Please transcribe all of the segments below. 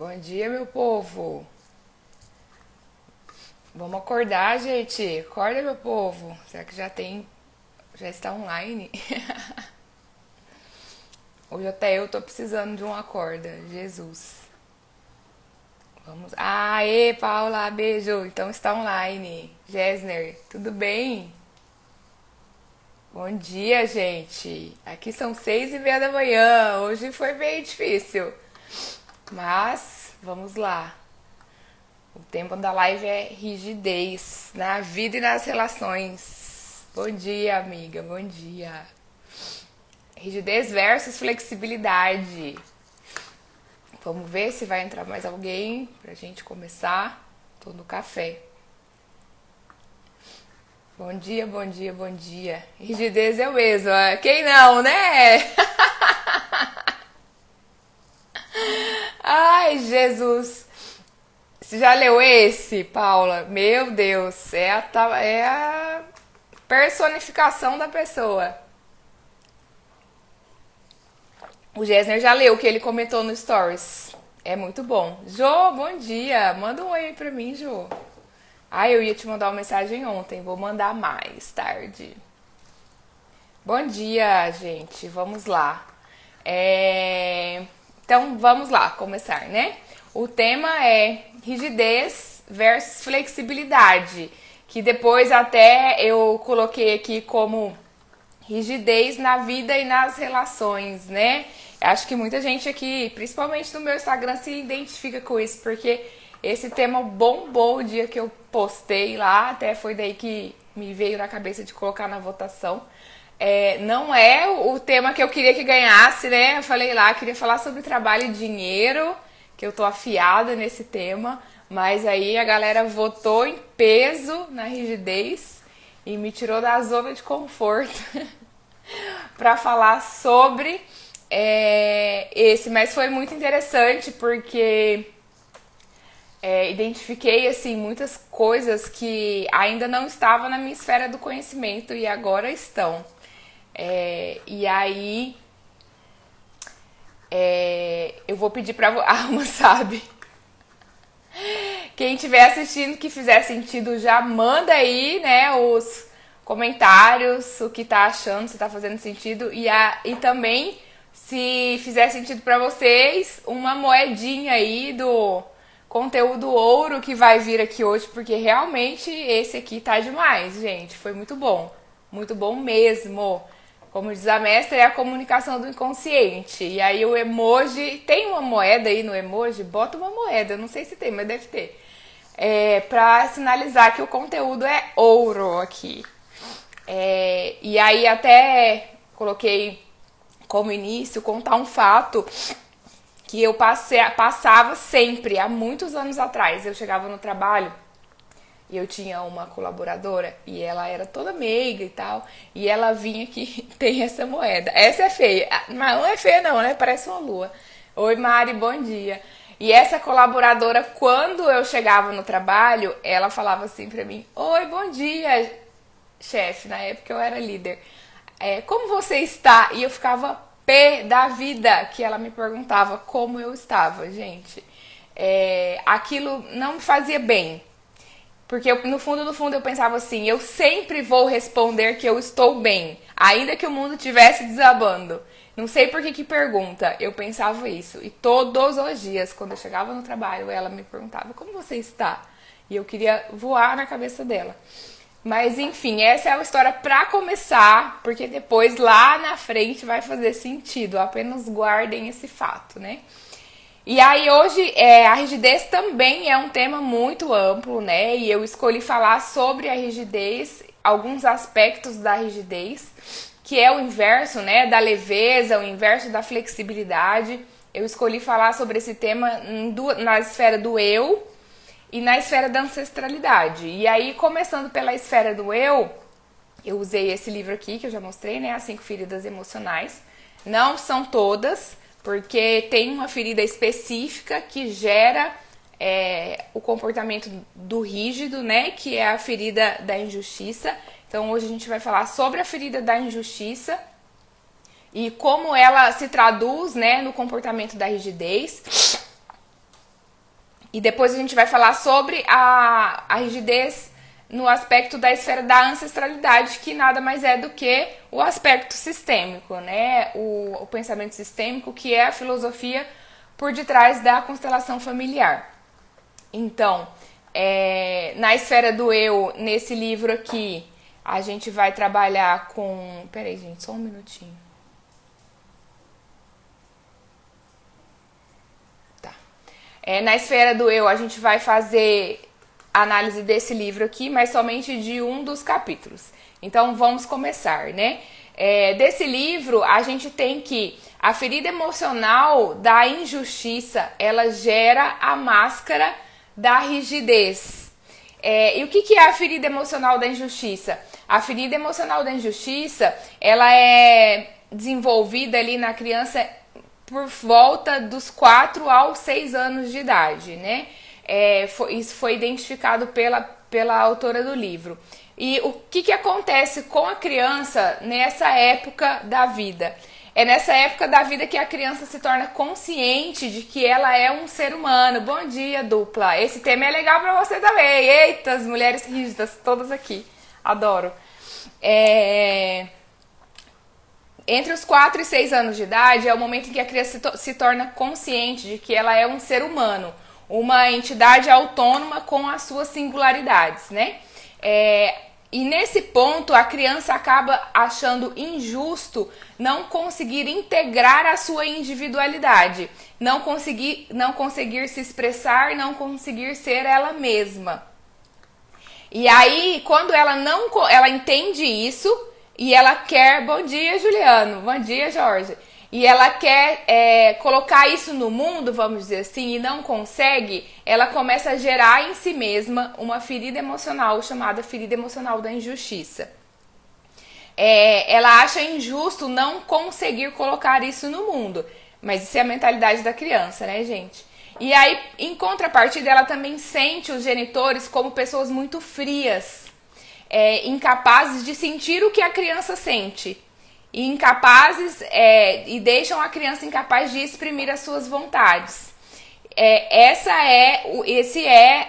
Bom dia, meu povo. Vamos acordar, gente. Acorda, meu povo. Será que já está online? Hoje até eu tô precisando de uma acorda. Jesus. Vamos. Aê, Paula, beijo. Então está online. Gessner, tudo bem? Bom dia, gente. Aqui são 6:30 da manhã. Hoje foi bem difícil. Mas vamos lá. O tema da live é rigidez na vida e nas relações. Bom dia, amiga. Bom dia. Rigidez versus flexibilidade. Vamos ver se vai entrar mais alguém pra gente começar. Tô no café. Bom dia, bom dia, bom dia. Rigidez eu mesmo. Quem não, né? Ai, Jesus. Você já leu esse, Paula? Meu Deus, é a personificação da pessoa. O Gessner já leu o que ele comentou no Stories. É muito bom. Jô, bom dia. Manda um oi aí pra mim, Jô. Eu ia te mandar uma mensagem ontem. Vou mandar mais tarde. Bom dia, gente. Vamos lá. Então, vamos lá, começar, né? O tema é rigidez versus flexibilidade, que depois até eu coloquei aqui como rigidez na vida e nas relações, né? Acho que muita gente aqui, principalmente no meu Instagram, se identifica com isso, porque esse tema bombou o dia que eu postei lá, até foi daí que me veio na cabeça de colocar na votação. Não é o tema que eu queria que ganhasse, né? Eu falei lá, queria falar sobre trabalho e dinheiro, que eu tô afiada nesse tema, mas aí a galera votou em peso na rigidez e me tirou da zona de conforto para falar sobre esse. Mas foi muito interessante porque identifiquei assim muitas coisas que ainda não estavam na minha esfera do conhecimento e agora estão. E aí eu vou pedir pra Alma, sabe? Quem estiver assistindo que fizer sentido, já manda aí, né, os comentários, o que tá achando, se tá fazendo sentido. E também, se fizer sentido pra vocês, uma moedinha aí do conteúdo ouro que vai vir aqui hoje, porque realmente esse aqui tá demais, gente. Foi muito bom. Muito bom mesmo. Como diz a mestra, é a comunicação do inconsciente. E aí o emoji, tem uma moeda aí no emoji? Bota uma moeda, eu não sei se tem, mas deve ter. Pra sinalizar que o conteúdo é ouro aqui. E aí até coloquei como início contar um fato que eu passava sempre, há muitos anos atrás. Eu chegava no trabalho e eu tinha uma colaboradora e ela era toda meiga e tal. E ela vinha aqui, tem essa moeda. Essa é feia. Mas não é feia não, né? Parece uma lua. Oi, Mari, bom dia. E essa colaboradora, quando eu chegava no trabalho, ela falava assim pra mim: oi, bom dia, chefe. Na época eu era líder. Como você está? E eu ficava pé da vida que ela me perguntava como eu estava, gente. Aquilo não me fazia bem. Porque no fundo eu pensava assim, eu sempre vou responder que eu estou bem, ainda que o mundo estivesse desabando. Não sei por que pergunta, eu pensava isso. E todos os dias, quando eu chegava no trabalho, ela me perguntava, como você está? E eu queria voar na cabeça dela. Mas enfim, essa é uma história pra começar, porque depois lá na frente vai fazer sentido. Apenas guardem esse fato, né? E aí hoje a rigidez também é um tema muito amplo, né? E eu escolhi falar sobre a rigidez, alguns aspectos da rigidez, que é o inverso, né, da leveza, o inverso da flexibilidade. Eu escolhi falar sobre esse tema na esfera do eu e na esfera da ancestralidade. E aí, começando pela esfera do eu usei esse livro aqui, que eu já mostrei, né, As 5 Feridas Emocionais. Não são todas, porque tem uma ferida específica que gera o comportamento do rígido, né, que é a ferida da injustiça. Então hoje a gente vai falar sobre a ferida da injustiça e como ela se traduz, né, no comportamento da rigidez. E depois a gente vai falar sobre a rigidez no aspecto da esfera da ancestralidade, que nada mais é do que o aspecto sistêmico, né? O pensamento sistêmico, que é a filosofia por detrás da constelação familiar. Então, na esfera do eu, nesse livro aqui, a gente vai trabalhar com... Peraí, gente, só um minutinho. Tá. Na esfera do eu, a gente vai fazer análise desse livro aqui, mas somente de um dos capítulos. Então, vamos começar, né? Desse livro, a gente tem que a ferida emocional da injustiça, ela gera a máscara da rigidez. E o que é a ferida emocional da injustiça? A ferida emocional da injustiça, ela é desenvolvida ali na criança por volta dos 4 aos 6 anos de idade, né? Isso foi identificado pela autora do livro. E o que acontece com a criança nessa época da vida? É nessa época da vida que a criança se torna consciente de que ela é um ser humano. Bom dia, dupla. Esse tema é legal pra você também. Eita, as mulheres rígidas, todas aqui. Adoro. Entre os 4 e 6 anos de idade é o momento em que a criança se torna consciente de que ela é um ser humano, uma entidade autônoma com as suas singularidades, né? E nesse ponto a criança acaba achando injusto não conseguir integrar a sua individualidade, não conseguir se expressar, não conseguir ser ela mesma. E aí, quando ela entende isso e ela quer... Bom dia, Juliano. Bom dia, Jorge. E ela quer colocar isso no mundo, vamos dizer assim, e não consegue, ela começa a gerar em si mesma uma ferida emocional chamada ferida emocional da injustiça. Ela acha injusto não conseguir colocar isso no mundo, mas isso é a mentalidade da criança, né, gente? E aí, em contrapartida, ela também sente os genitores como pessoas muito frias, incapazes de sentir o que a criança sente. E incapazes, e deixam a criança incapaz de exprimir as suas vontades. Essa é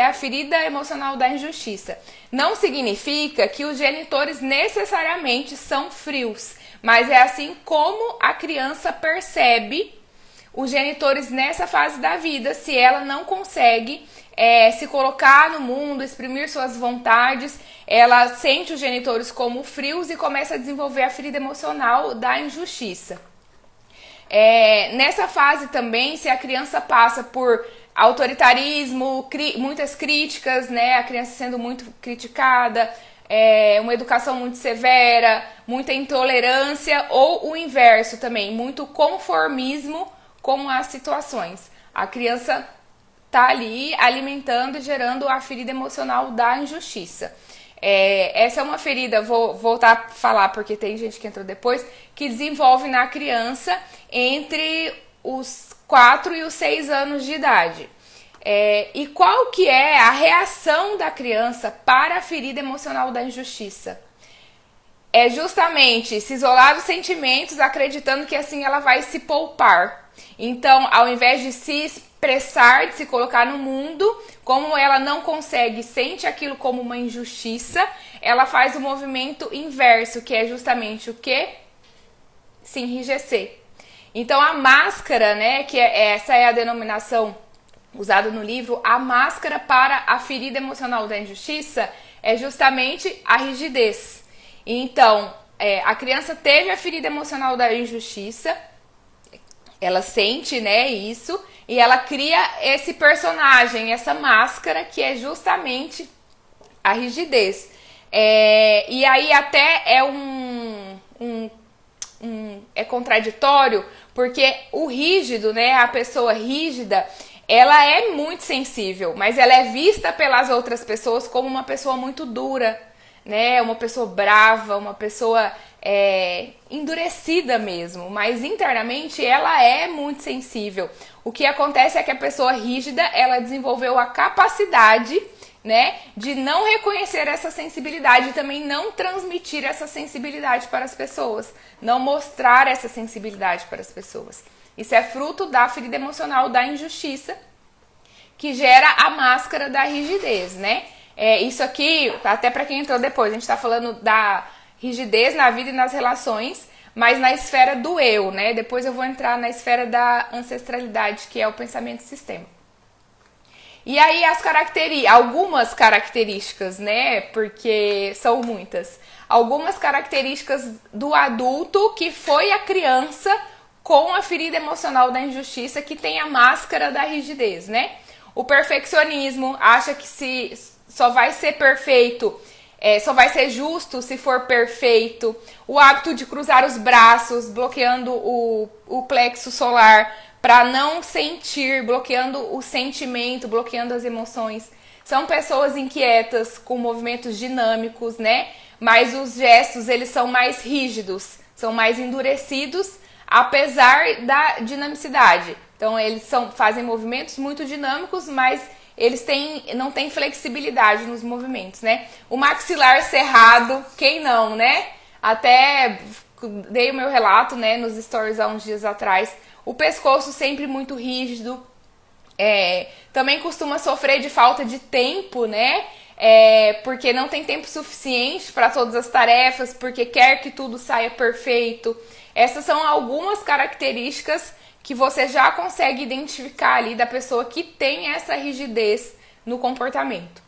a ferida emocional da injustiça. Não significa que os genitores necessariamente são frios, mas é assim como a criança percebe os genitores nessa fase da vida, se ela não consegue se colocar no mundo, exprimir suas vontades, ela sente os genitores como frios e começa a desenvolver a ferida emocional da injustiça. Nessa fase também, se a criança passa por autoritarismo, muitas críticas, né, a criança sendo muito criticada, uma educação muito severa, muita intolerância, ou o inverso também, muito conformismo com as situações. A criança tá ali alimentando e gerando a ferida emocional da injustiça. Essa é uma ferida, vou voltar a falar porque tem gente que entrou depois, que desenvolve na criança entre os 4 e os 6 anos de idade. E qual que é a reação da criança para a ferida emocional da injustiça? É justamente se isolar dos sentimentos, acreditando que assim ela vai se poupar. Então, ao invés de se expressar, de se colocar no mundo, como ela não consegue, sente aquilo como uma injustiça, ela faz o movimento inverso, que é justamente o quê? Se enrijecer. Então, a máscara, né, essa é a denominação usada no livro, a máscara para a ferida emocional da injustiça é justamente a rigidez. Então, a criança teve a ferida emocional da injustiça, ela sente, né, isso, e ela cria esse personagem, essa máscara, que é justamente a rigidez. E aí até é contraditório, porque o rígido, né, a pessoa rígida, ela é muito sensível, mas ela é vista pelas outras pessoas como uma pessoa muito dura, né, uma pessoa brava, uma pessoa endurecida mesmo, mas internamente ela é muito sensível. O que acontece é que a pessoa rígida, ela desenvolveu a capacidade, né, de não reconhecer essa sensibilidade e também não transmitir essa sensibilidade para as pessoas, não mostrar essa sensibilidade para as pessoas. Isso é fruto da ferida emocional da injustiça, que gera a máscara da rigidez, né? Isso aqui, até para quem entrou depois, a gente está falando da rigidez na vida e nas relações, mas na esfera do eu, né? Depois eu vou entrar na esfera da ancestralidade, que é o pensamento sistema. E aí algumas características, né? Porque são muitas. Algumas características do adulto que foi a criança com a ferida emocional da injustiça, que tem a máscara da rigidez, né? O perfeccionismo, acha que só vai ser perfeito, só vai ser justo se for perfeito. O hábito de cruzar os braços, bloqueando o plexo solar para não sentir, bloqueando o sentimento, bloqueando as emoções. São pessoas inquietas, com movimentos dinâmicos, né? Mas os gestos, eles são mais rígidos, são mais endurecidos, apesar da dinamicidade. Então, eles fazem movimentos muito dinâmicos, mas eles não têm flexibilidade nos movimentos, né? O maxilar cerrado, quem não, né? Até dei o meu relato, né, nos stories há uns dias atrás. O pescoço sempre muito rígido. Também costuma sofrer de falta de tempo, né? Porque não tem tempo suficiente para todas as tarefas, porque quer que tudo saia perfeito. Essas são algumas características que você já consegue identificar ali da pessoa que tem essa rigidez no comportamento.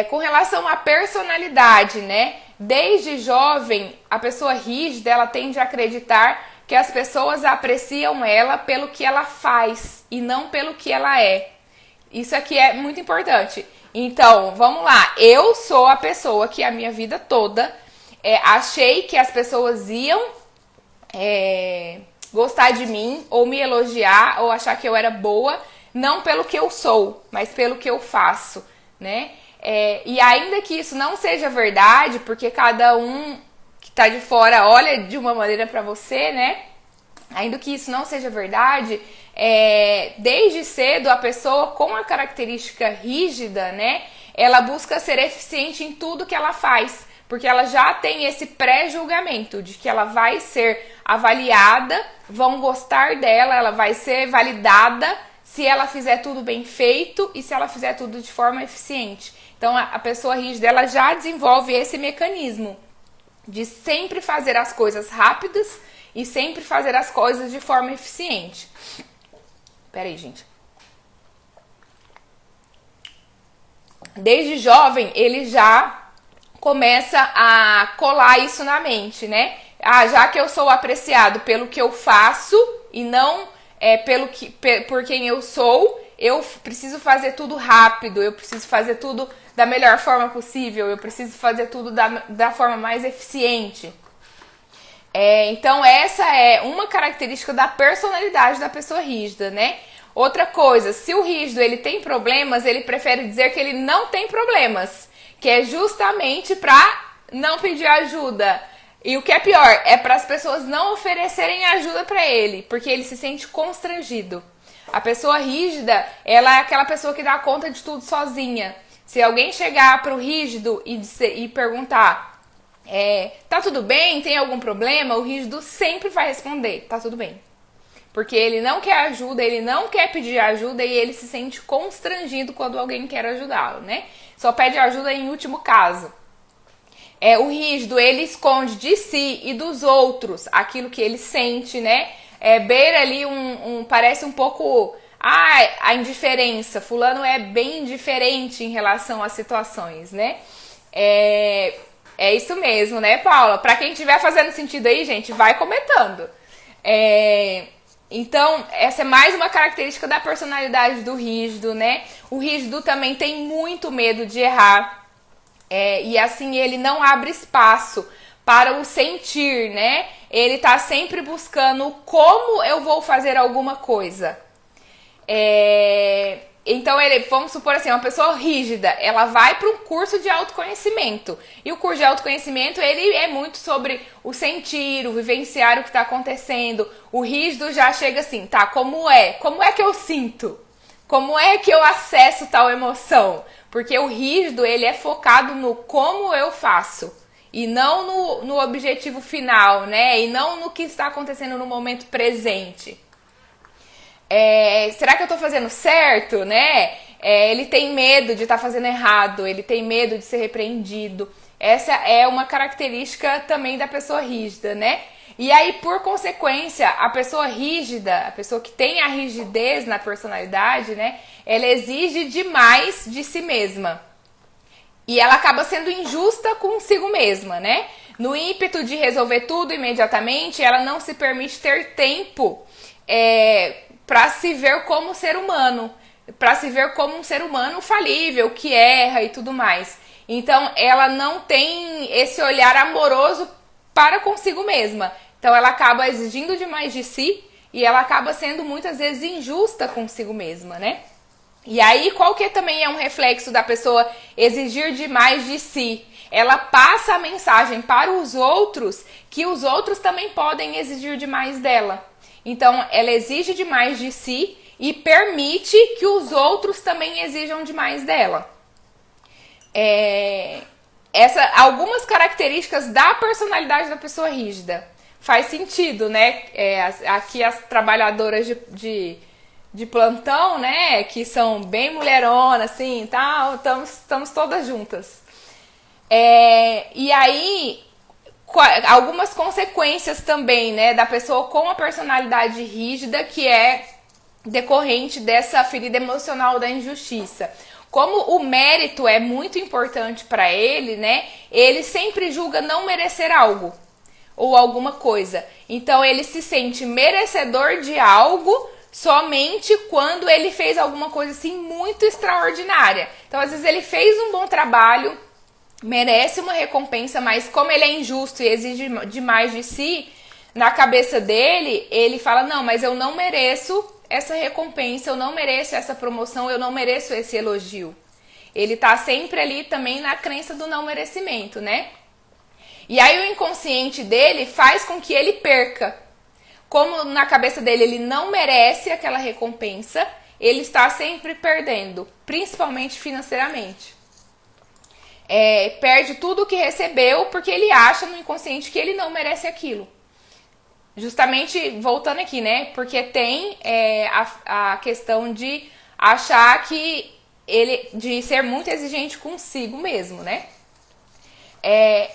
Com relação à personalidade, né? Desde jovem, a pessoa rígida, ela tende a acreditar que as pessoas apreciam ela pelo que ela faz e não pelo que ela é. Isso aqui é muito importante. Então, vamos lá. Eu sou a pessoa que a minha vida toda achei que as pessoas iam gostar de mim, ou me elogiar, ou achar que eu era boa, não pelo que eu sou, mas pelo que eu faço, né? E ainda que isso não seja verdade, porque cada um que tá de fora olha de uma maneira pra você, né? Ainda que isso não seja verdade, desde cedo a pessoa com a característica rígida, né? Ela busca ser eficiente em tudo que ela faz, porque ela já tem esse pré-julgamento de que ela vai ser avaliada, vão gostar dela, ela vai ser validada se ela fizer tudo bem feito e se ela fizer tudo de forma eficiente. Então, a pessoa rígida, ela já desenvolve esse mecanismo de sempre fazer as coisas rápidas e sempre fazer as coisas de forma eficiente. Pera aí, gente. Desde jovem, ele já começa a colar isso na mente, né? Já que eu sou apreciado pelo que eu faço e não por quem eu sou, eu preciso fazer tudo rápido, eu preciso fazer tudo da melhor forma possível, eu preciso fazer tudo da forma mais eficiente. Então essa é uma característica da personalidade da pessoa rígida, né? Outra coisa, se o rígido ele tem problemas, ele prefere dizer que ele não tem problemas, que é justamente para não pedir ajuda. E o que é pior, é para as pessoas não oferecerem ajuda para ele, porque ele se sente constrangido. A pessoa rígida, ela é aquela pessoa que dá conta de tudo sozinha. Se alguém chegar pro rígido e perguntar, tá tudo bem? Tem algum problema? O rígido sempre vai responder, tá tudo bem. Porque ele não quer ajuda, ele não quer pedir ajuda e ele se sente constrangido quando alguém quer ajudá-lo, né? Só pede ajuda em último caso. O rígido, ele esconde de si e dos outros aquilo que ele sente, né? Beira ali parece um pouco a indiferença. Fulano é bem indiferente em relação às situações, né? É isso mesmo, né, Paula? Pra quem estiver fazendo sentido aí, gente, vai comentando. Então, essa é mais uma característica da personalidade do rígido, né? O rígido também tem muito medo de errar. E assim, ele não abre espaço para o sentir, né? Ele tá sempre buscando como eu vou fazer alguma coisa. Então, vamos supor assim, uma pessoa rígida, ela vai para um curso de autoconhecimento. E o curso de autoconhecimento, ele é muito sobre o sentir, o vivenciar o que está acontecendo. O rígido já chega assim, tá, como é? Como é que eu sinto? Como é que eu acesso tal emoção? Porque o rígido, ele é focado no como eu faço. E não no objetivo final, né? E não no que está acontecendo no momento presente. Será que eu tô fazendo certo, né? Ele tem medo de estar fazendo errado, ele tem medo de ser repreendido. Essa é uma característica também da pessoa rígida, né? E aí, por consequência, a pessoa rígida, a pessoa que tem a rigidez na personalidade, né? Ela exige demais de si mesma. E ela acaba sendo injusta consigo mesma, né? No ímpeto de resolver tudo imediatamente, ela não se permite ter tempo para se ver como ser humano, para se ver como um ser humano falível, que erra e tudo mais. Então, ela não tem esse olhar amoroso para consigo mesma. Então, ela acaba exigindo demais de si e ela acaba sendo muitas vezes injusta consigo mesma, né? E aí, qual que também é um reflexo da pessoa exigir demais de si? Ela passa a mensagem para os outros que os outros também podem exigir demais dela. Então, ela exige demais de si e permite que os outros também exijam demais dela. Algumas características da personalidade da pessoa rígida. Faz sentido, né? Aqui as trabalhadoras de plantão, né? Que são bem mulheronas, assim, tal, estamos todas juntas. E aí, algumas consequências também, né? Da pessoa com a personalidade rígida, que é decorrente dessa ferida emocional da injustiça. Como o mérito é muito importante para ele, né? Ele sempre julga não merecer algo ou alguma coisa. Então ele se sente merecedor de algo somente quando ele fez alguma coisa assim muito extraordinária. Então às vezes ele fez um bom trabalho, merece uma recompensa, mas como ele é injusto e exige demais de si, na cabeça dele, ele fala, não, mas eu não mereço essa recompensa, eu não mereço essa promoção, eu não mereço esse elogio. Ele tá sempre ali também na crença do não merecimento, né? E aí o inconsciente dele faz com que ele perca. Como na cabeça dele ele não merece aquela recompensa, ele está sempre perdendo, principalmente financeiramente. Perde tudo o que recebeu porque ele acha no inconsciente que ele não merece aquilo. Justamente, voltando aqui, né? Porque tem a questão de achar que de ser muito exigente consigo mesmo, né?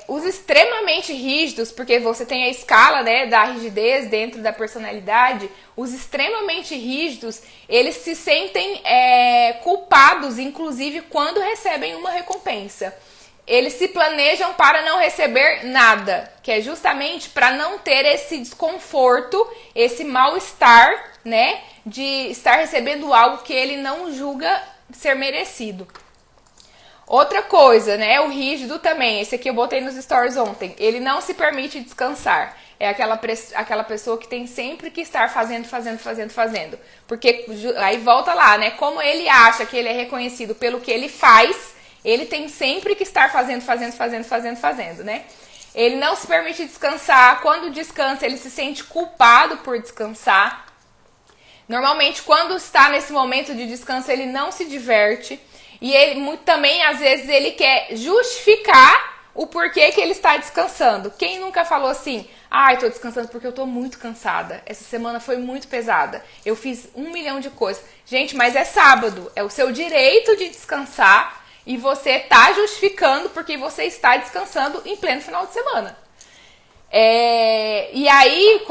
Os extremamente rígidos, porque você tem a escala, né, da rigidez dentro da personalidade, os extremamente rígidos, eles se sentem culpados, inclusive, quando recebem uma recompensa. Eles se planejam para não receber nada, que é justamente para não ter esse desconforto, esse mal-estar, né, de estar recebendo algo que ele não julga ser merecido. Outra coisa, né, o rígido também, esse aqui eu botei nos stories ontem, ele não se permite descansar. É aquela pessoa que tem sempre que estar fazendo. Porque aí volta lá, né, como ele acha que ele é reconhecido pelo que ele faz, ele tem sempre que estar fazendo, né? Ele não se permite descansar. Quando descansa, ele se sente culpado por descansar. Normalmente, quando está nesse momento de descanso, ele não se diverte. E ele também, às vezes, ele quer justificar o porquê que ele está descansando. Quem nunca falou assim, eu tô descansando porque eu tô muito cansada. Essa semana foi muito pesada. Eu fiz 1 milhão de coisas. Gente, mas é sábado. É o seu direito de descansar. E você tá justificando porque você está descansando em pleno final de semana. E aí,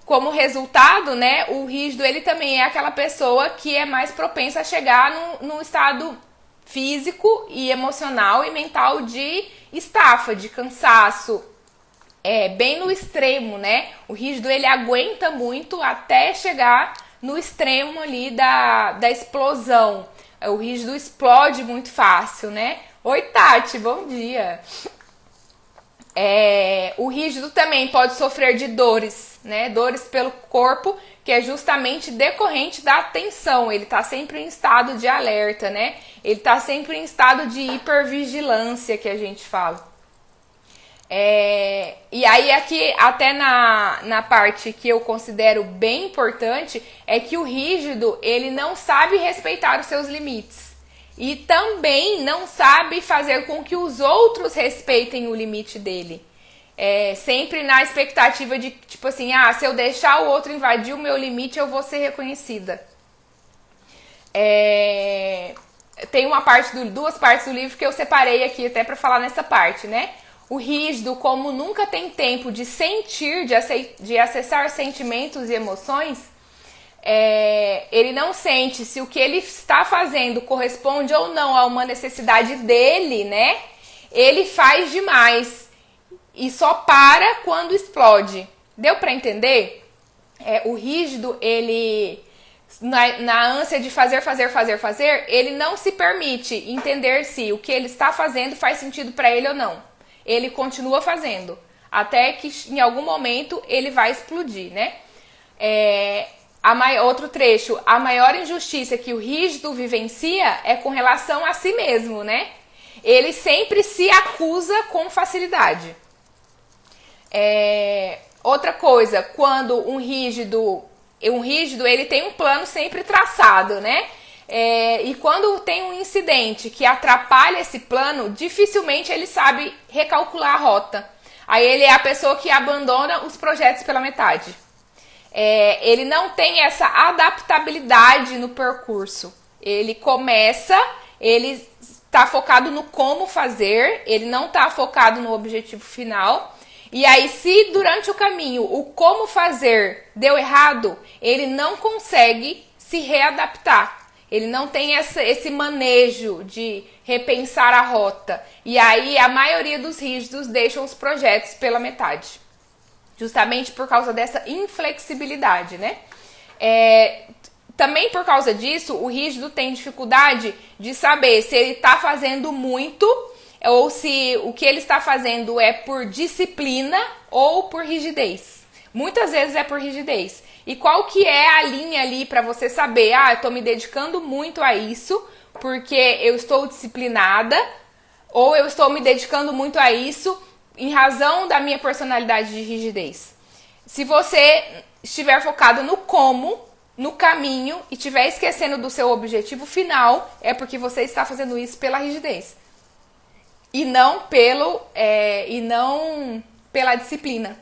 como resultado, né, o rígido, ele também é aquela pessoa que é mais propensa a chegar no estado físico e emocional e mental de estafa, de cansaço. Bem no extremo, né? O rígido, ele aguenta muito até chegar no extremo ali da explosão. O rígido explode muito fácil, né? Oi, Tati, bom dia. O rígido também pode sofrer de dores, né? Dores pelo corpo, que é justamente decorrente da tensão. Ele tá sempre em estado de alerta, né? Ele tá sempre em estado de hipervigilância, que a gente fala. E aí aqui, até na parte que eu considero bem importante, é que o rígido, ele não sabe respeitar os seus limites. E também não sabe fazer com que os outros respeitem o limite dele. Sempre na expectativa de, tipo assim, se eu deixar o outro invadir o meu limite, eu vou ser reconhecida. Tem duas partes do livro que eu separei aqui até para falar nessa parte, né? O rígido, como nunca tem tempo de sentir, de acessar sentimentos e emoções, ele não sente se o que ele está fazendo corresponde ou não a uma necessidade dele, né? Ele faz demais e só para quando explode. Deu para entender? O rígido, ele, na ânsia de fazer, ele não se permite entender se o que ele está fazendo faz sentido para ele ou não. Ele continua fazendo, até que em algum momento ele vai explodir, né? Outro trecho, a maior injustiça que o rígido vivencia é com relação a si mesmo, né? Ele sempre se acusa com facilidade. Outra coisa, quando um rígido ele tem um plano sempre traçado, né? E quando tem um incidente que atrapalha esse plano, dificilmente ele sabe recalcular a rota. Aí ele é a pessoa que abandona os projetos pela metade. Ele não tem essa adaptabilidade no percurso. Ele começa, ele está focado no como fazer, ele não está focado no objetivo final. E aí, se durante o caminho o como fazer deu errado, ele não consegue se readaptar. Ele não tem esse manejo de repensar a rota. E aí, a maioria dos rígidos deixam os projetos pela metade. Justamente por causa dessa inflexibilidade, né? Também por causa disso, o rígido tem dificuldade de saber se ele está fazendo muito ou se o que ele está fazendo é por disciplina ou por rigidez. Muitas vezes é por rigidez. E qual que é a linha ali para você saber, eu estou me dedicando muito a isso porque eu estou disciplinada, ou eu estou me dedicando muito a isso em razão da minha personalidade de rigidez. Se você estiver focado no como, no caminho, e estiver esquecendo do seu objetivo final, é porque você está fazendo isso pela rigidez. E não pela disciplina.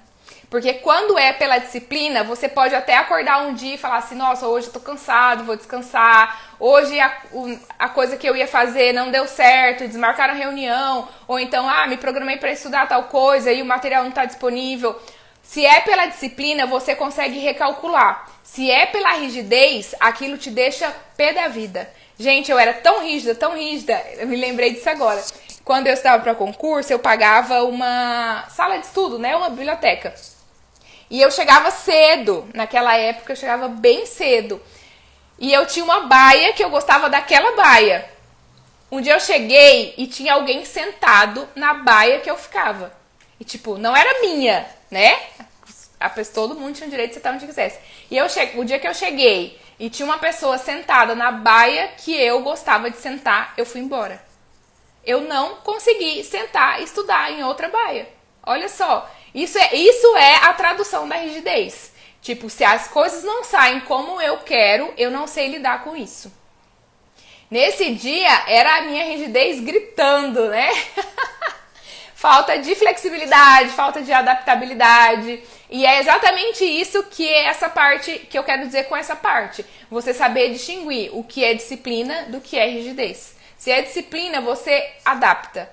Porque quando é pela disciplina, você pode até acordar um dia e falar assim, nossa, hoje eu tô cansado, vou descansar. Hoje a coisa que eu ia fazer não deu certo, desmarcaram a reunião. Ou então, me programei para estudar tal coisa e o material não está disponível. Se é pela disciplina, você consegue recalcular. Se é pela rigidez, aquilo te deixa pé da vida. Gente, eu era tão rígida, eu me lembrei disso agora. Quando eu estava para concurso, eu pagava uma sala de estudo, né, uma biblioteca. E eu chegava cedo, naquela época eu chegava bem cedo. E eu tinha uma baia que eu gostava daquela baia. Um dia eu cheguei e tinha alguém sentado na baia que eu ficava. E tipo, não era minha, né? Todo mundo tinha o direito de sentar onde quisesse. E o dia que eu cheguei e tinha uma pessoa sentada na baia que eu gostava de sentar, eu fui embora. Eu não consegui sentar e estudar em outra baia. Olha só, isso é a tradução da rigidez. Tipo, se as coisas não saem como eu quero, eu não sei lidar com isso. Nesse dia, era a minha rigidez gritando, né? Falta de flexibilidade, falta de adaptabilidade. E é exatamente isso que é essa parte, que eu quero dizer com essa parte. Você saber distinguir o que é disciplina do que é rigidez. Se é disciplina, você adapta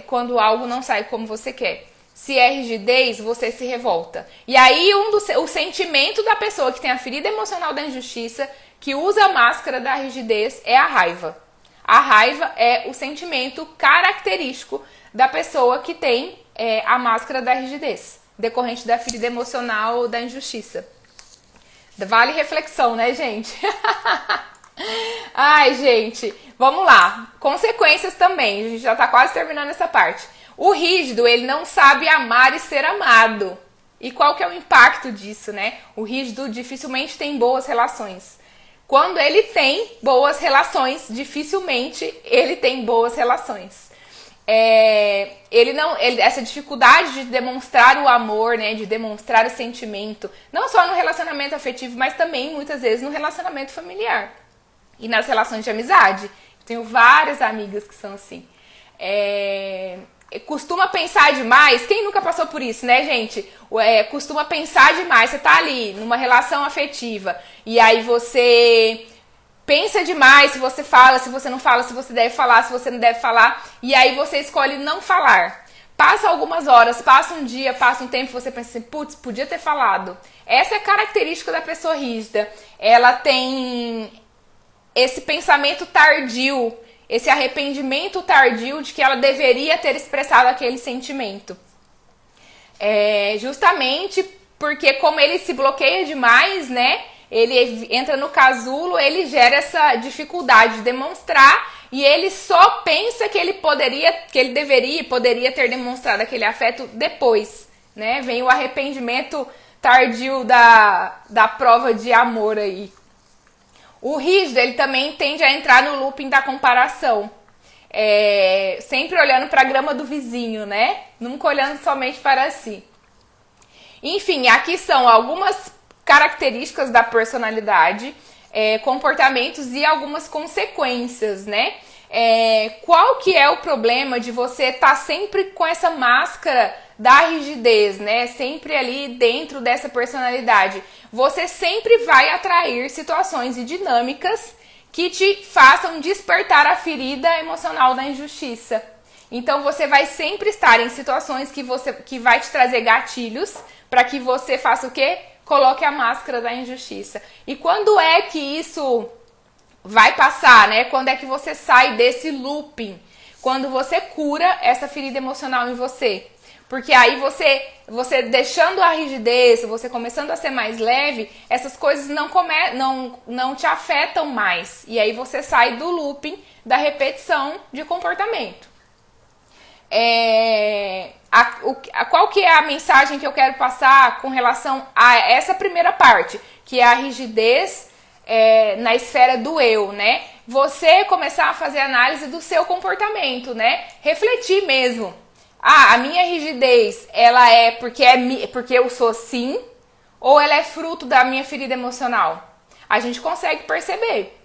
quando algo não sai como você quer. Se é rigidez, você se revolta. E aí o sentimento da pessoa que tem a ferida emocional da injustiça, que usa a máscara da rigidez, é a raiva. A raiva é o sentimento característico da pessoa que tem a máscara da rigidez, decorrente da ferida emocional da injustiça. Vale reflexão, né, gente? Ai, gente, vamos lá. Consequências também, a gente já tá quase terminando essa parte. O rígido, ele não sabe amar e ser amado. E qual que é o impacto disso, né? O rígido dificilmente tem boas relações. Quando ele tem boas relações, dificilmente ele tem boas relações. Essa dificuldade de demonstrar o amor, né, de demonstrar o sentimento, não só no relacionamento afetivo, mas também muitas vezes no relacionamento familiar e nas relações de amizade. Eu tenho várias amigas que são assim. Costuma pensar demais. Quem nunca passou por isso, né, gente? Costuma pensar demais. Você tá ali numa relação afetiva e aí você pensa demais se você fala, se você não fala, se você deve falar, se você não deve falar, e aí você escolhe não falar. Passa algumas horas, passa um dia, passa um tempo, você pensa assim, putz, podia ter falado. Essa é a característica da pessoa rígida. Ela tem esse pensamento tardio, esse arrependimento tardio de que ela deveria ter expressado aquele sentimento. Justamente porque como ele se bloqueia demais, né? Ele entra no casulo, ele gera essa dificuldade de demonstrar e ele só pensa que ele poderia ter demonstrado aquele afeto depois, né? Vem o arrependimento tardio da prova de amor aí. O rígido, ele também tende a entrar no looping da comparação. Sempre olhando para a grama do vizinho, né? Nunca olhando somente para si. Enfim, aqui são algumas características da personalidade, comportamentos e algumas consequências, né? Qual que é o problema de você estar sempre com essa máscara da rigidez, né? Sempre ali dentro dessa personalidade. Você sempre vai atrair situações e dinâmicas que te façam despertar a ferida emocional da injustiça. Então você vai sempre estar em situações que vai te trazer gatilhos para que você faça o quê? Coloque a máscara da injustiça. E quando é que isso vai passar, né? Quando é que você sai desse looping? Quando você cura essa ferida emocional em você. Porque aí você deixando a rigidez, você começando a ser mais leve, essas coisas não te afetam mais. E aí você sai do looping da repetição de comportamento. Qual que é a mensagem que eu quero passar com relação a essa primeira parte, que é a rigidez na esfera do eu, né? Você começar a fazer análise do seu comportamento, né? Refletir mesmo. A minha rigidez, ela é porque eu sou assim, ou ela é fruto da minha ferida emocional? A gente consegue perceber.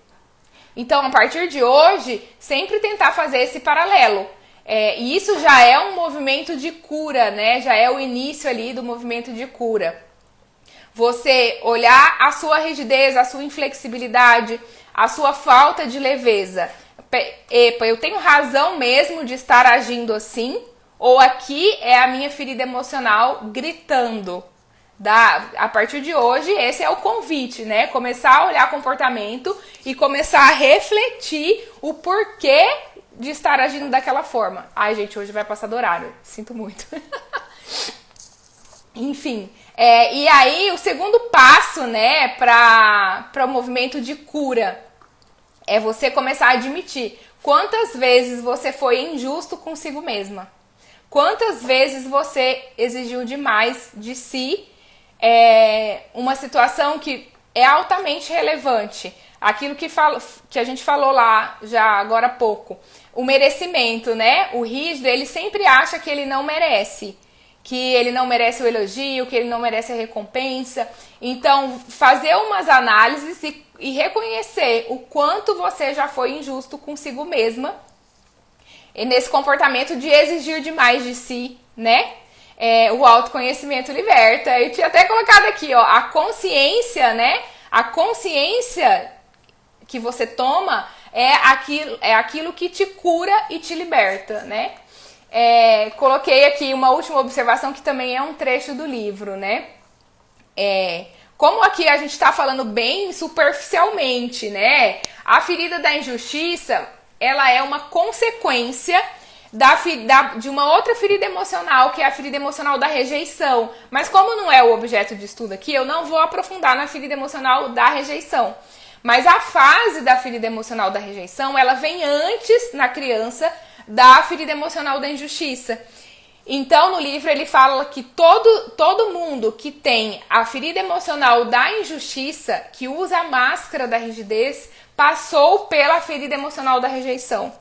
Então, a partir de hoje, sempre tentar fazer esse paralelo. E isso já é um movimento de cura, né? Já é o início ali do movimento de cura. Você olhar a sua rigidez, a sua inflexibilidade, a sua falta de leveza. Epa, eu tenho razão mesmo de estar agindo assim? Ou aqui é a minha ferida emocional gritando? A partir de hoje, esse é o convite, né? Começar a olhar comportamento e começar a refletir o porquê de estar agindo daquela forma. Ai, gente, hoje vai passar do horário. Sinto muito. Enfim, e aí o segundo passo, né, para o movimento de cura é você começar a admitir quantas vezes você foi injusto consigo mesma. Quantas vezes você exigiu demais de si uma situação que é altamente relevante. Aquilo que a gente falou lá já agora há pouco. O merecimento, né? O rígido, ele sempre acha que ele não merece. Que ele não merece o elogio, que ele não merece a recompensa. Então, fazer umas análises e reconhecer o quanto você já foi injusto consigo mesma. E nesse comportamento de exigir demais de si, né? O autoconhecimento liberta. Eu tinha até colocado aqui, ó, a consciência, né? A consciência que você toma é aquilo que te cura e te liberta, né? Coloquei aqui uma última observação que também é um trecho do livro, né? Como aqui a gente está falando bem superficialmente, né? A ferida da injustiça, ela é uma consequência de uma outra ferida emocional, que é a ferida emocional da rejeição. Mas como não é o objeto de estudo aqui, eu não vou aprofundar na ferida emocional da rejeição. Mas a fase da ferida emocional da rejeição, ela vem antes, na criança, da ferida emocional da injustiça. Então, no livro, ele fala que todo mundo que tem a ferida emocional da injustiça, que usa a máscara da rigidez, passou pela ferida emocional da rejeição.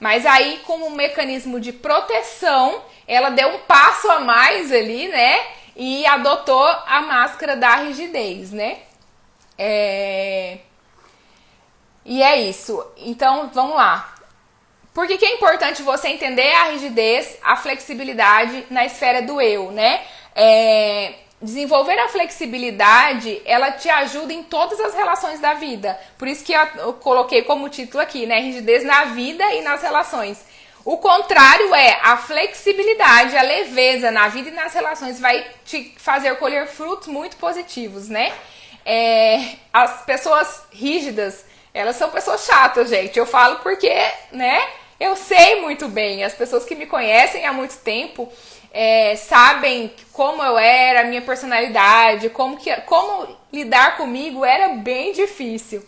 Mas aí, como um mecanismo de proteção, ela deu um passo a mais ali, né? E adotou a máscara da rigidez, né? E é isso. Então, vamos lá. Por que é importante você entender a rigidez, a flexibilidade na esfera do eu, né? desenvolver a flexibilidade, ela te ajuda em todas as relações da vida. Por isso que eu coloquei como título aqui, né? Rigidez na vida e nas relações. O contrário é a flexibilidade, a leveza na vida e nas relações vai te fazer colher frutos muito positivos, né? As pessoas rígidas, elas são pessoas chatas, gente. Eu falo porque, né? Eu sei muito bem. As pessoas que me conhecem há muito tempo sabem como eu era, a minha personalidade, como lidar comigo era bem difícil.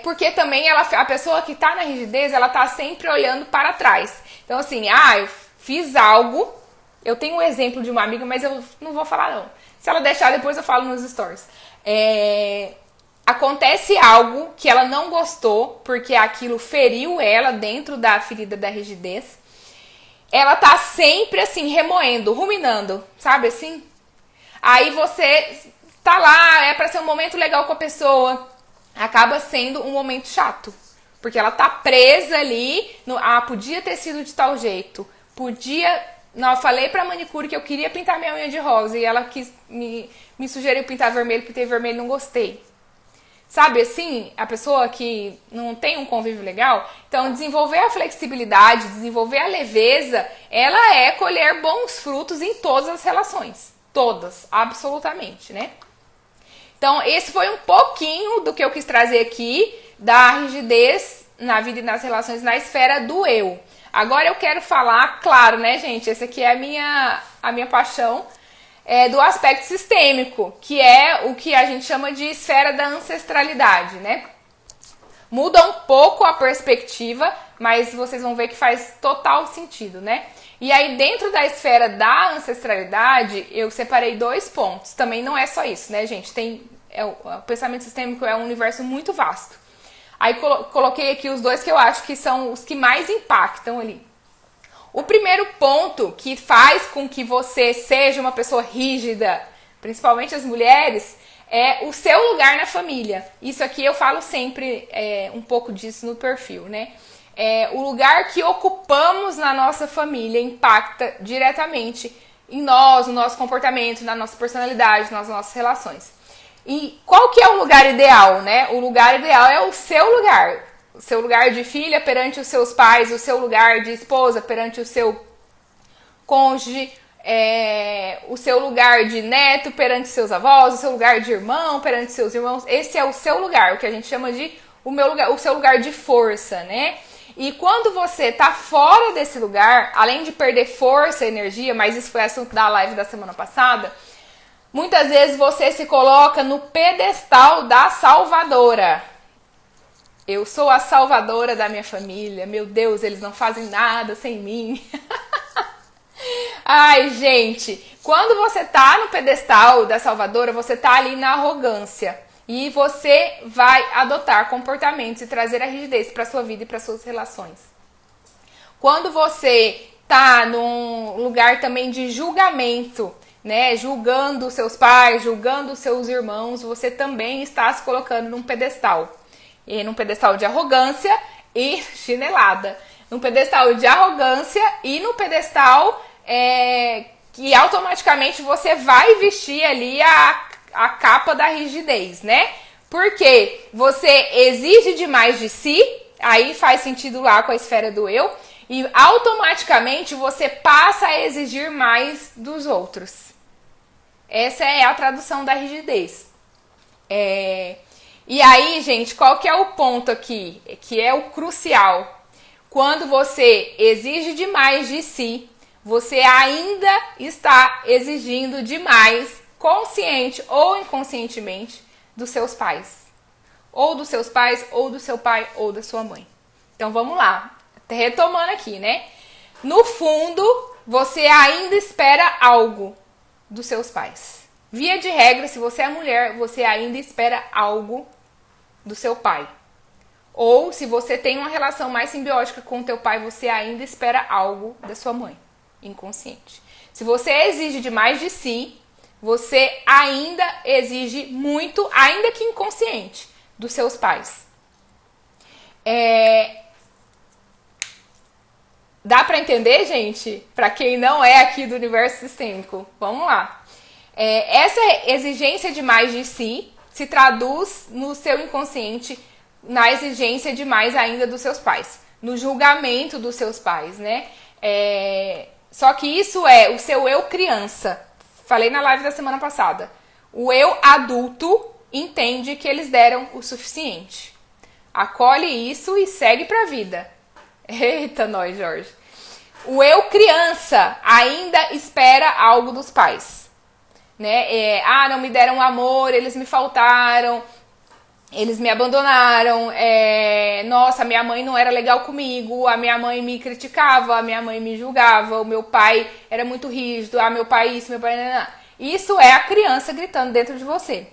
Porque também a pessoa que tá na rigidez, ela tá sempre olhando para trás. Então assim, eu fiz algo, eu tenho um exemplo de uma amiga, mas eu não vou falar não. Se ela deixar, depois eu falo nos stories. Acontece algo que ela não gostou, porque aquilo feriu ela dentro da ferida da rigidez. Ela tá sempre assim, remoendo, ruminando, sabe assim? Aí você tá lá, é pra ser um momento legal com a pessoa, acaba sendo um momento chato. Porque ela tá presa ali, podia ter sido de tal jeito, não, eu falei pra manicure que eu queria pintar minha unha de rosa e ela me sugeriu pintar vermelho, pintei vermelho, não gostei. Sabe assim, a pessoa que não tem um convívio legal, então desenvolver a flexibilidade, desenvolver a leveza, ela é colher bons frutos em todas as relações. Todas, absolutamente, né? Então, esse foi um pouquinho do que eu quis trazer aqui, da rigidez na vida e nas relações na esfera do eu. Agora eu quero falar, claro, né, gente? Essa aqui é a minha paixão, do aspecto sistêmico, que é o que a gente chama de esfera da ancestralidade, né? Muda um pouco a perspectiva, mas vocês vão ver que faz total sentido, né? E aí, dentro da esfera da ancestralidade, eu separei 2 pontos. Também não é só isso, né, gente? O pensamento sistêmico é um universo muito vasto. Aí coloquei aqui os 2 que eu acho que são os que mais impactam ali. O primeiro ponto que faz com que você seja uma pessoa rígida, principalmente as mulheres, é o seu lugar na família. Isso aqui eu falo sempre um pouco disso no perfil, né? O lugar que ocupamos na nossa família impacta diretamente em nós, no nosso comportamento, na nossa personalidade, nas nossas relações. E qual que é o lugar ideal, né? O lugar ideal é o seu lugar. O seu lugar de filha perante os seus pais, o seu lugar de esposa perante o seu cônjuge, o seu lugar de neto perante seus avós, o seu lugar de irmão perante seus irmãos. Esse é o seu lugar, o que a gente chama de o seu lugar de força, né? E quando você tá fora desse lugar, além de perder força e energia, mas isso foi assunto da live da semana passada, muitas vezes você se coloca no pedestal da salvadora. Eu sou a salvadora da minha família. Meu Deus, eles não fazem nada sem mim. Ai, gente, quando você tá no pedestal da salvadora, você tá ali na arrogância. E você vai adotar comportamentos e trazer a rigidez para sua vida e para suas relações. Quando você tá num lugar também de julgamento, né, julgando os seus pais, julgando os seus irmãos, você também está se colocando num pedestal. E num pedestal de arrogância e chinelada. Num pedestal de arrogância e no pedestal que automaticamente você vai vestir ali a capa da rigidez, né? Porque você exige demais de si, aí faz sentido lá com a esfera do eu, e automaticamente você passa a exigir mais dos outros. Essa é a tradução da rigidez. E aí, gente, qual que é o ponto aqui? Que é o crucial. Quando você exige demais de si, você ainda está exigindo demais, consciente ou inconscientemente, dos seus pais. Ou dos seus pais, ou do seu pai, ou da sua mãe. Então, vamos lá. Retomando aqui, né? No fundo, você ainda espera algo dos seus pais. Via de regra, se você é mulher, você ainda espera algo do seu pai. Ou se você tem uma relação mais simbiótica com o teu pai, você ainda espera algo da sua mãe, inconsciente. Se você exige demais de si, você ainda exige muito, ainda que inconsciente, dos seus pais. Dá pra entender, gente? Pra quem não é aqui do universo sistêmico. Vamos lá. Essa exigência demais de si se traduz no seu inconsciente na exigência demais ainda dos seus pais, no julgamento dos seus pais, né? Só que isso é o seu eu criança. Falei na live da semana passada. O eu adulto entende que eles deram o suficiente. Acolhe isso e segue pra vida. Eita, nós, Jorge. O eu criança ainda espera algo dos pais, né? Não me deram amor, eles me faltaram, eles me abandonaram, nossa, minha mãe não era legal comigo, a minha mãe me criticava, a minha mãe me julgava, o meu pai era muito rígido, meu pai isso, meu pai... Não. Isso é a criança gritando dentro de você.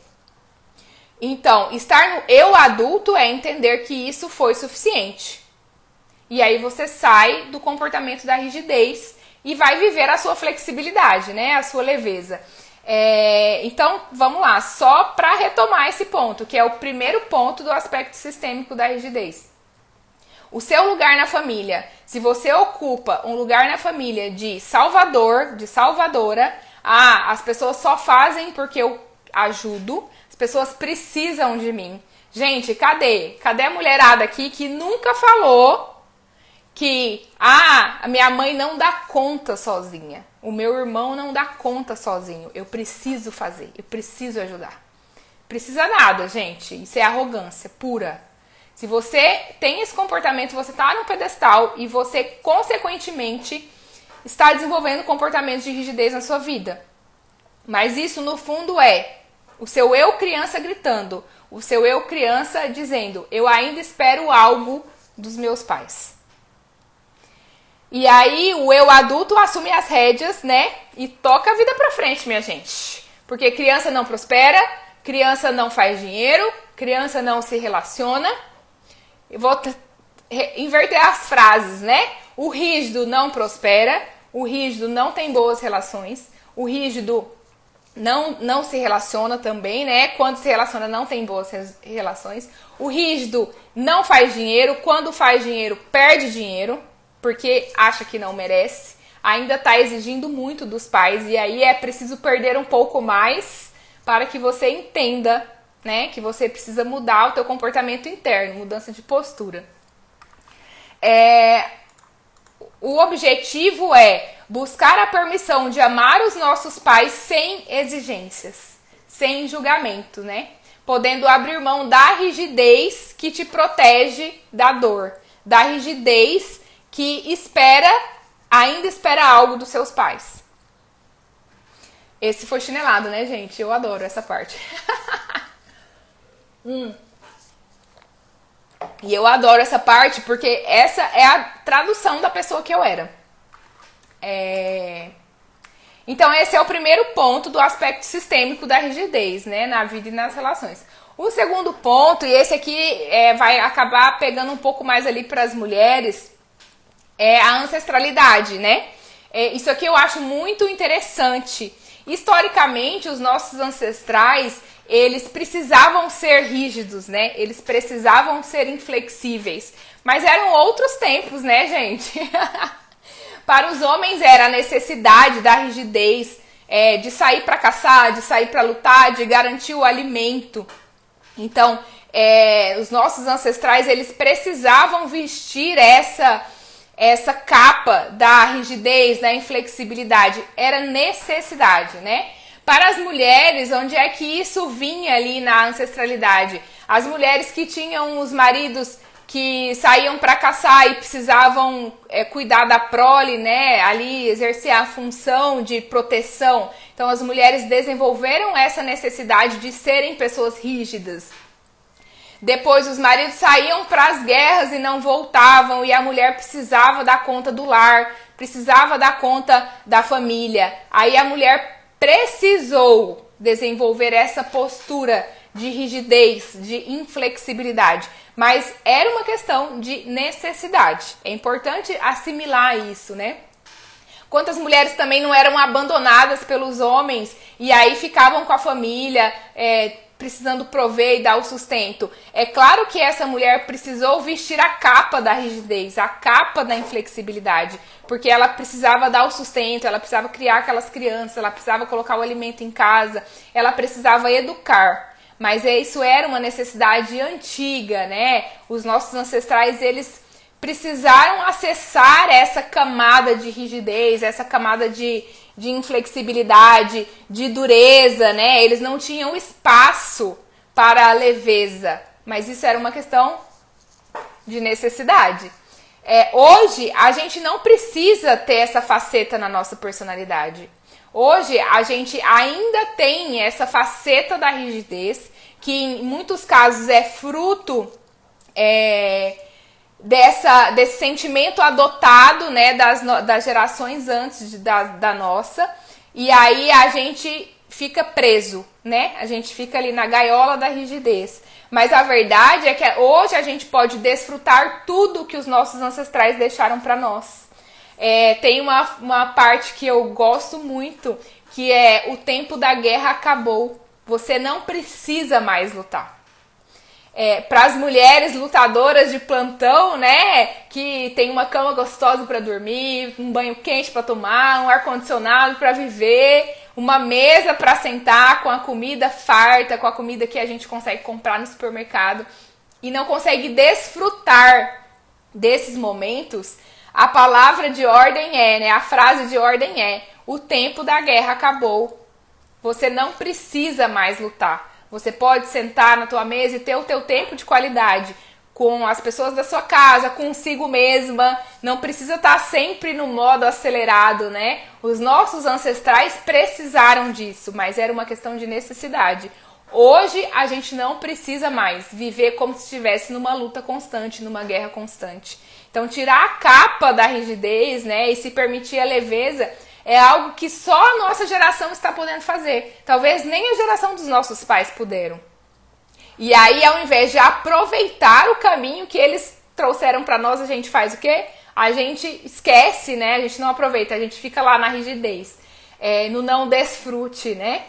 Então, estar no eu adulto é entender que isso foi suficiente. E aí você sai do comportamento da rigidez e vai viver a sua flexibilidade, né? A sua leveza. Então, vamos lá, só para retomar esse ponto, que é o primeiro ponto do aspecto sistêmico da rigidez. O seu lugar na família. Se você ocupa um lugar na família de salvador, de salvadora, as pessoas só fazem porque eu ajudo, as pessoas precisam de mim. Gente, cadê? Cadê a mulherada aqui que nunca falou que a minha mãe não dá conta sozinha, o meu irmão não dá conta sozinho, eu preciso fazer, eu preciso ajudar. Precisa nada, gente, isso é arrogância pura. Se você tem esse comportamento, você está no pedestal e você, consequentemente, está desenvolvendo comportamentos de rigidez na sua vida. Mas isso, no fundo, é o seu eu criança gritando, o seu eu criança dizendo, eu ainda espero algo dos meus pais. E aí o eu adulto assume as rédeas, né? E toca a vida pra frente, minha gente. Porque criança não prospera, criança não faz dinheiro, criança não se relaciona. Eu vou inverter as frases, né? O rígido não prospera, o rígido não tem boas relações, o rígido não se relaciona também, né? Quando se relaciona não tem boas relações. O rígido não faz dinheiro, quando faz dinheiro perde dinheiro, porque acha que não merece, ainda está exigindo muito dos pais, e aí é preciso perder um pouco mais para que você entenda, né, que você precisa mudar o teu comportamento interno, mudança de postura. O objetivo é buscar a permissão de amar os nossos pais sem exigências, sem julgamento, né? Podendo abrir mão da rigidez que te protege da dor, da rigidez que ainda espera algo dos seus pais. Esse foi chinelado, né, gente? Eu adoro essa parte. E eu adoro essa parte porque essa é a tradução da pessoa que eu era. Então, esse é o primeiro ponto do aspecto sistêmico da rigidez, né, na vida e nas relações. O segundo ponto, e esse aqui vai acabar pegando um pouco mais ali para as mulheres, é a ancestralidade, né? Isso aqui eu acho muito interessante. Historicamente, os nossos ancestrais, eles precisavam ser rígidos, né? Eles precisavam ser inflexíveis. Mas eram outros tempos, né, gente? Para os homens era a necessidade da rigidez, de sair para caçar, de sair para lutar, de garantir o alimento. Então, os nossos ancestrais, eles precisavam vestir essa capa da rigidez, da inflexibilidade, era necessidade, né? Para as mulheres, onde é que isso vinha ali na ancestralidade? As mulheres que tinham os maridos que saíam para caçar e precisavam cuidar da prole, né? Ali exercer a função de proteção. Então as mulheres desenvolveram essa necessidade de serem pessoas rígidas. Depois os maridos saíam para as guerras e não voltavam, e a mulher precisava dar conta do lar, precisava dar conta da família. Aí a mulher precisou desenvolver essa postura de rigidez, de inflexibilidade. Mas era uma questão de necessidade. É importante assimilar isso, né? Quantas mulheres também não eram abandonadas pelos homens e aí ficavam com a família, precisando prover e dar o sustento. É claro que essa mulher precisou vestir a capa da rigidez, a capa da inflexibilidade, porque ela precisava dar o sustento, ela precisava criar aquelas crianças, ela precisava colocar o alimento em casa, ela precisava educar. Mas isso era uma necessidade antiga, né? Os nossos ancestrais, eles precisaram acessar essa camada de rigidez, essa camada de inflexibilidade, de dureza, né? Eles não tinham espaço para a leveza, mas isso era uma questão de necessidade. Hoje, a gente não precisa ter essa faceta na nossa personalidade. Hoje, a gente ainda tem essa faceta da rigidez, que em muitos casos é fruto desse sentimento adotado, né, das gerações antes da nossa, e aí a gente fica preso, né? A gente fica ali na gaiola da rigidez. Mas a verdade é que hoje a gente pode desfrutar tudo que os nossos ancestrais deixaram para nós. Tem uma parte que eu gosto muito, que é: o tempo da guerra acabou. Você não precisa mais lutar. Para as mulheres lutadoras de plantão, né, que tem uma cama gostosa para dormir, um banho quente para tomar, um ar-condicionado para viver, uma mesa para sentar com a comida farta, com a comida que a gente consegue comprar no supermercado, e não consegue desfrutar desses momentos, a palavra de ordem né, a frase de ordem é: o tempo da guerra acabou. Você não precisa mais lutar. Você pode sentar na tua mesa e ter o teu tempo de qualidade com as pessoas da sua casa, consigo mesma. Não precisa estar sempre no modo acelerado, né? Os nossos ancestrais precisaram disso, mas era uma questão de necessidade. Hoje a gente não precisa mais viver como se estivesse numa luta constante, numa guerra constante. Então tirar a capa da rigidez, né, e se permitir a leveza é algo que só a nossa geração está podendo fazer. Talvez nem a geração dos nossos pais puderam. E aí, ao invés de aproveitar o caminho que eles trouxeram para nós, a gente faz o quê? A gente esquece, né? A gente não aproveita, a gente fica lá na rigidez, no não desfrute, né?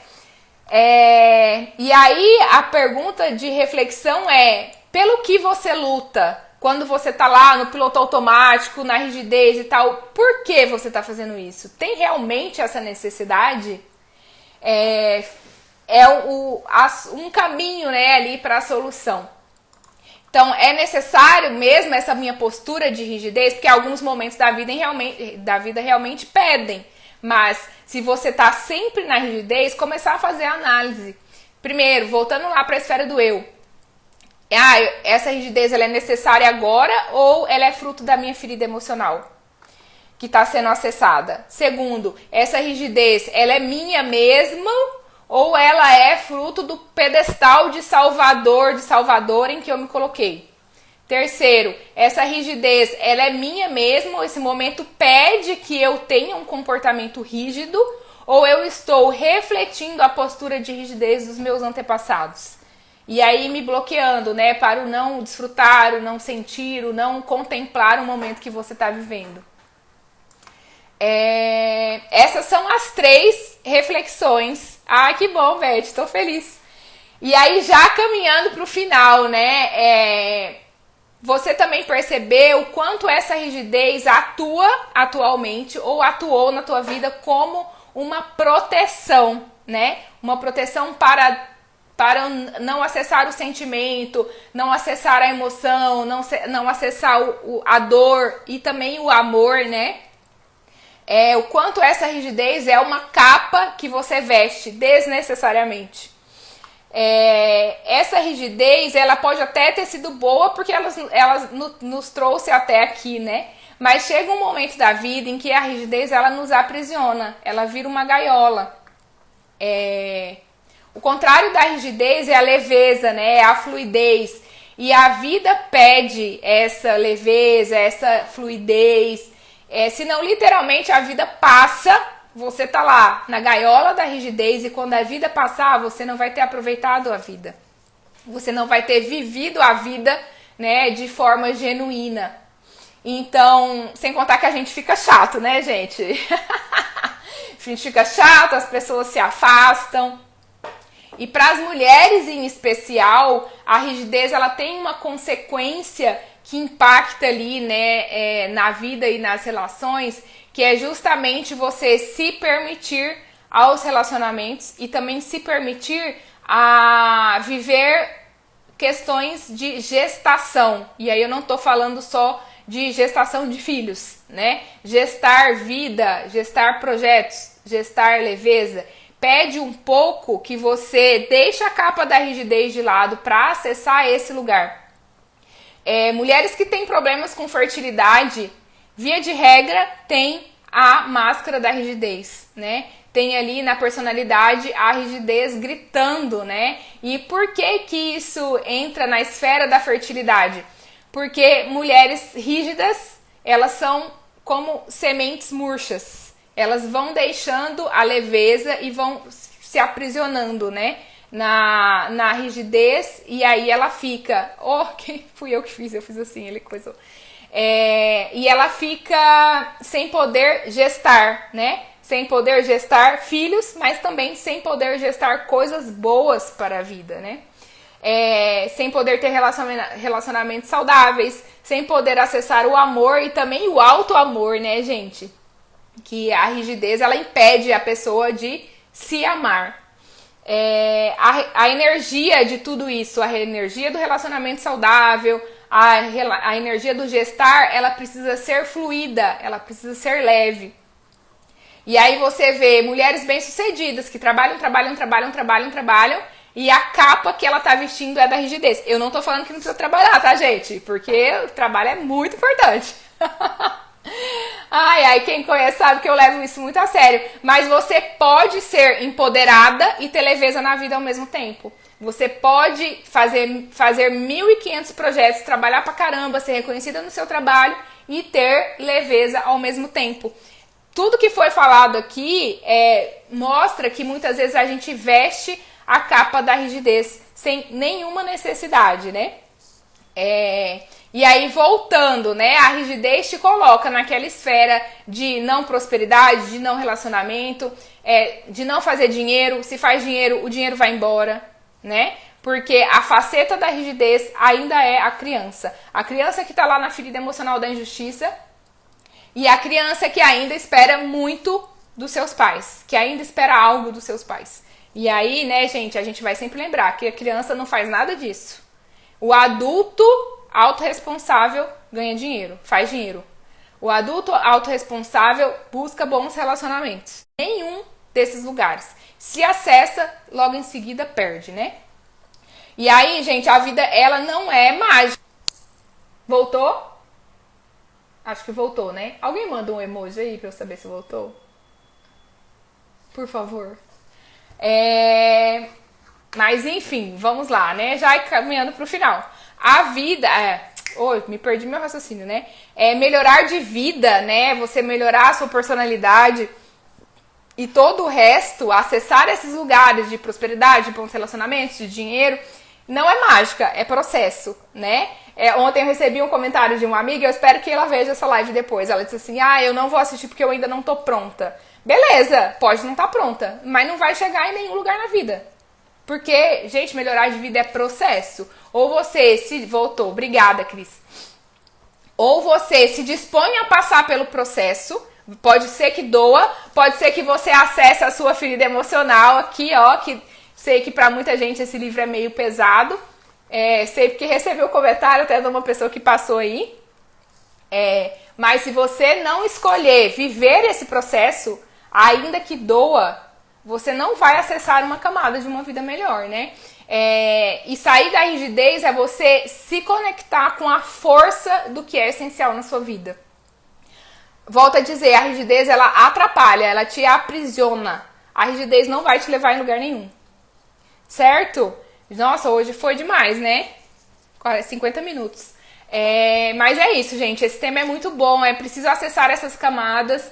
E aí, a pergunta de reflexão é: pelo que você luta? Quando você tá lá no piloto automático, na rigidez e tal, por que você tá fazendo isso? Tem realmente essa necessidade? Um caminho, né, ali para a solução. Então, é necessário mesmo essa minha postura de rigidez, porque alguns momentos da vida realmente pedem. Mas, se você tá sempre na rigidez, começar a fazer a análise. Primeiro, voltando lá para a esfera do eu. Essa rigidez ela é necessária agora ou ela é fruto da minha ferida emocional que está sendo acessada? Segundo, essa rigidez ela é minha mesma ou ela é fruto do pedestal de salvador em que eu me coloquei? Terceiro, essa rigidez ela é minha mesma ou esse momento pede que eu tenha um comportamento rígido ou eu estou refletindo a postura de rigidez dos meus antepassados? E aí me bloqueando, né, para o não desfrutar, o não sentir, o não contemplar o momento que você está vivendo. Essas são as 3 reflexões. Que bom, Beth, estou feliz. E aí já caminhando para o final, né, você também percebeu o quanto essa rigidez atua atualmente ou atuou na tua vida como uma proteção, né? Uma proteção para não acessar o sentimento, não acessar a emoção, não acessar a dor e também o amor, né? O quanto essa rigidez é uma capa que você veste desnecessariamente. Essa rigidez, ela pode até ter sido boa porque ela nos trouxe até aqui, né? Mas chega um momento da vida em que a rigidez ela nos aprisiona, ela vira uma gaiola. O contrário da rigidez é a leveza, né? É a fluidez. E a vida pede essa leveza, essa fluidez. Senão, literalmente, a vida passa, você tá lá na gaiola da rigidez e quando a vida passar, você não vai ter aproveitado a vida. Você não vai ter vivido a vida, né, de forma genuína. Então, sem contar que a gente fica chato, né, gente? A gente fica chato, as pessoas se afastam. E para as mulheres em especial, a rigidez ela tem uma consequência que impacta ali, né, na vida e nas relações, que é justamente você se permitir aos relacionamentos e também se permitir a viver questões de gestação. E aí eu não tô falando só de gestação de filhos, né? Gestar vida, gestar projetos, gestar leveza. Pede um pouco que você deixe a capa da rigidez de lado para acessar esse lugar. Mulheres que têm problemas com fertilidade, via de regra, tem a máscara da rigidez, né? Tem ali na personalidade a rigidez gritando, né? E por que que isso entra na esfera da fertilidade? Porque mulheres rígidas, elas são como sementes murchas. Elas vão deixando a leveza e vão se aprisionando, né? Na rigidez, e aí ela fica... Oh, que fui eu que fiz, eu fiz assim, ele coisou. E ela fica sem poder gestar, né? Sem poder gestar filhos, mas também sem poder gestar coisas boas para a vida, né? Sem poder ter relacionamentos saudáveis, sem poder acessar o amor e também o auto-amor, né, gente? Que a rigidez, ela impede a pessoa de se amar. A energia de tudo isso, a energia do relacionamento saudável, a energia do gestar, ela precisa ser fluida, ela precisa ser leve. E aí você vê mulheres bem-sucedidas que trabalham, e a capa que ela tá vestindo é da rigidez. Eu não tô falando que não precisa trabalhar, tá, gente? Porque o trabalho é muito importante. Ai, quem conhece sabe que eu levo isso muito a sério. Mas você pode ser empoderada e ter leveza na vida ao mesmo tempo. Você pode fazer 1.500 projetos, trabalhar pra caramba, ser reconhecida no seu trabalho e ter leveza ao mesmo tempo. Tudo que foi falado aqui mostra que muitas vezes a gente veste a capa da rigidez sem nenhuma necessidade, né? E aí, voltando, né? A rigidez te coloca naquela esfera de não prosperidade, de não relacionamento, de não fazer dinheiro. Se faz dinheiro, o dinheiro vai embora, né? Porque a faceta da rigidez ainda é a criança. A criança que tá lá na ferida emocional da injustiça e a criança que ainda espera muito dos seus pais, que ainda espera algo dos seus pais. E aí, né, gente, a gente vai sempre lembrar que a criança não faz nada disso. O adulto autorresponsável ganha dinheiro, faz dinheiro. O adulto autorresponsável busca bons relacionamentos. Nenhum desses lugares. Se acessa, logo em seguida perde, né? E aí, gente, a vida, ela não é mágica. Voltou? Acho que voltou, né? Alguém manda um emoji aí pra eu saber se voltou? Por favor. Mas enfim, vamos lá, né? Já caminhando pro final. A vida... me perdi meu raciocínio, né? Melhorar de vida, né? Você melhorar a sua personalidade e todo o resto, acessar esses lugares de prosperidade, de bons relacionamentos, de dinheiro, não é mágica, é processo, né? Ontem eu recebi um comentário de uma amiga, eu espero que ela veja essa live depois. Ela disse assim, eu não vou assistir porque eu ainda não tô pronta. Beleza, pode não estar pronta, mas não vai chegar em nenhum lugar na vida. Porque, gente, melhorar de vida é processo. Ou você se... Voltou, obrigada, Cris. Ou você se dispõe a passar pelo processo, pode ser que doa, pode ser que você acesse a sua ferida emocional aqui, ó, que sei que pra muita gente esse livro é meio pesado. Sei porque recebi um comentário até de uma pessoa que passou aí. Mas se você não escolher viver esse processo, ainda que doa, você não vai acessar uma camada de uma vida melhor, né? E sair da rigidez é você se conectar com a força do que é essencial na sua vida. Volto a dizer, a rigidez, ela atrapalha, ela te aprisiona. A rigidez não vai te levar em lugar nenhum. Certo? Nossa, hoje foi demais, né? 50 minutos. Mas é isso, gente. Esse tema é muito bom. É preciso acessar essas camadas.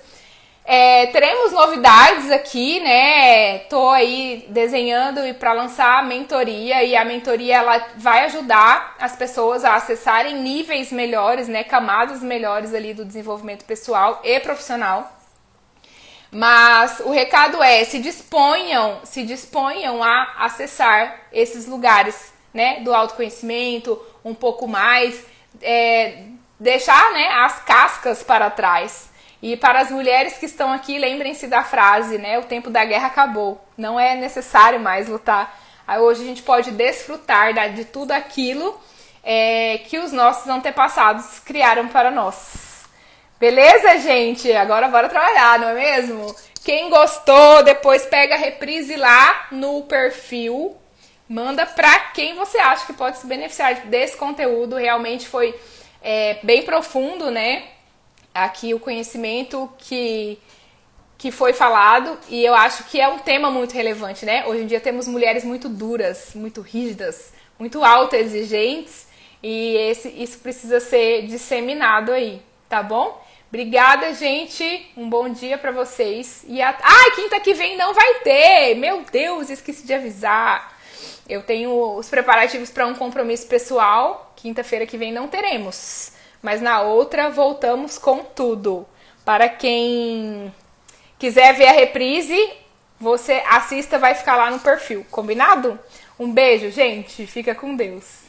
Teremos novidades aqui, né? Tô aí desenhando e para lançar a mentoria. E a mentoria, ela vai ajudar as pessoas a acessarem níveis melhores, né? Camadas melhores ali do desenvolvimento pessoal e profissional. Mas o recado é, se disponham a acessar esses lugares, né, do autoconhecimento, um pouco mais, deixar, né, as cascas para trás. E para as mulheres que estão aqui, lembrem-se da frase, né, o tempo da guerra acabou, não é necessário mais lutar. Aí hoje a gente pode desfrutar de tudo aquilo que os nossos antepassados criaram para nós. Beleza, gente? Agora bora trabalhar, não é mesmo? Quem gostou, depois pega a reprise lá no perfil. Manda pra quem você acha que pode se beneficiar desse conteúdo. Realmente foi bem profundo, né? Aqui o conhecimento que foi falado. E eu acho que é um tema muito relevante, né? Hoje em dia temos mulheres muito duras, muito rígidas, muito autoexigentes. E isso precisa ser disseminado aí, tá bom? Obrigada, gente. Um bom dia pra vocês. Quinta que vem não vai ter. Meu Deus, esqueci de avisar. Eu tenho os preparativos para um compromisso pessoal. Quinta-feira que vem não teremos. Mas na outra voltamos com tudo. Para quem quiser ver a reprise, você assista, vai ficar lá no perfil. Combinado? Um beijo, gente. Fica com Deus.